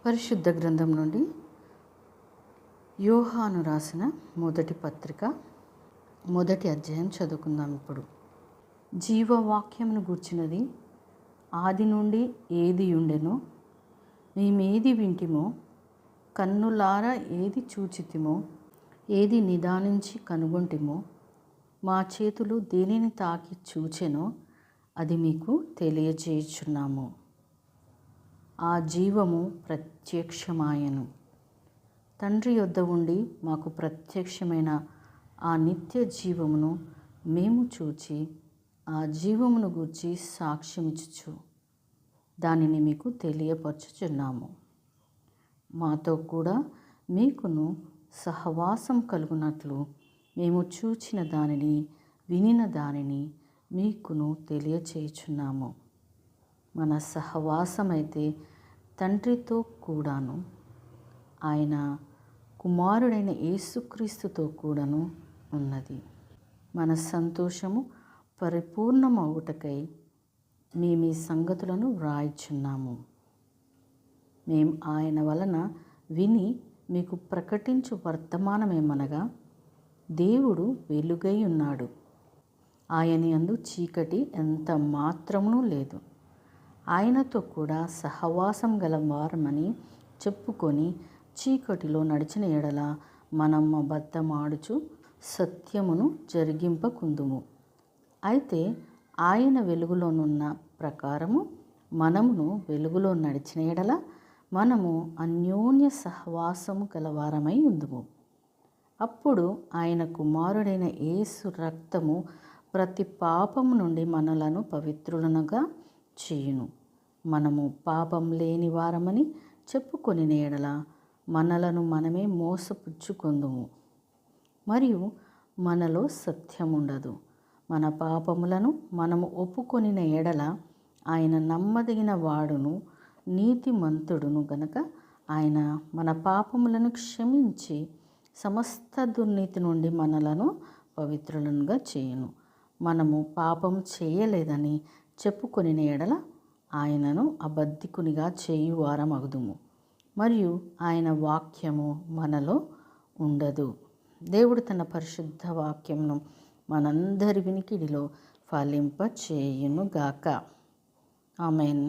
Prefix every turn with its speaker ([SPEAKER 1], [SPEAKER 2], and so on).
[SPEAKER 1] పరిశుద్ధ గ్రంథం నుండి యోహాను రాసిన మొదటి పత్రిక మొదటి అధ్యాయం చదువుకుందాం. ఇప్పుడు జీవవాక్యమును గూర్చినది ఆది నుండి ఏది ఉండెనో మేమేది వింటిమో కన్నులారా ఏది చూచితిమో ఏది నిదానించి కనుగొంటిమో మా చేతులు దేనిని తాకి చూచెనో అది మీకు తెలియజేయుచున్నాము. ఆ జీవము ప్రత్యక్షమాయెను. తండ్రి యొద్ద ఉండి మాకు ప్రత్యక్షమైన ఆ నిత్య జీవమును మేము చూచి ఆ జీవమును గూర్చి సాక్ష్యమిచ్చుచు దానిని మీకు తెలియపరచుచున్నాము. మాతో కూడా మీకును సహవాసం కలుగునట్లు మేము చూచిన దానిని వినిన దానిని మీకును తెలియచేయుచున్నాము. మన సహవాసమైతే తండ్రితో కూడాను ఆయన కుమారుడైన యేసుక్రీస్తుతో కూడాను ఉన్నది. మన సంతోషము పరిపూర్ణమవుటకై మేము ఈ సంగతులను వ్రాయిచున్నాము. మేము ఆయన వలన విని మీకు ప్రకటించు వర్తమానమేమనగా, దేవుడు వెలుగై ఉన్నాడు, ఆయన యందు చీకటి ఎంత మాత్రమునూ లేదు. ఆయనతో కూడా సహవాసం గల వారమని చెప్పుకొని చీకటిలో నడిచిన ఎడల మనం అబద్ధమాడుచు సత్యమును జరిగింపకుందుము. అయితే ఆయన వెలుగులోనున్న ప్రకారము మనమును వెలుగులో నడిచిన ఎడల మనము అన్యోన్య సహవాసము గలవారమై ఉందుము. అప్పుడు ఆయన కుమారుడైన యేసు రక్తము ప్రతి పాపము నుండి మనలను పవిత్రులనుగా చేయును. మనము పాపం లేని వారమని చెప్పుకొని ఎడల మనలను మనమే మోసపుచ్చుకొందుము, మరియు మనలో సత్యముండదు. మన పాపములను మనము ఒప్పుకొనిన ఎడల ఆయన నమ్మదగిన వాడును నీతిమంతుడును గనక ఆయన మన పాపములను క్షమించి సమస్త దుర్నీతి నుండి మనలను పవిత్రులనుగా చేయును. మనము పాపం చేయలేదని చెప్పుకొని ఎడల ఆయనను అబద్ధికునిగా చేయువారమగుదుము, మరియు ఆయన వాక్యము మనలో ఉండదు. దేవుడు తన పరిశుద్ధ వాక్యమును మనందరి వినికిడిలో ఫలింప చేయునుగాక. ఆమేన్.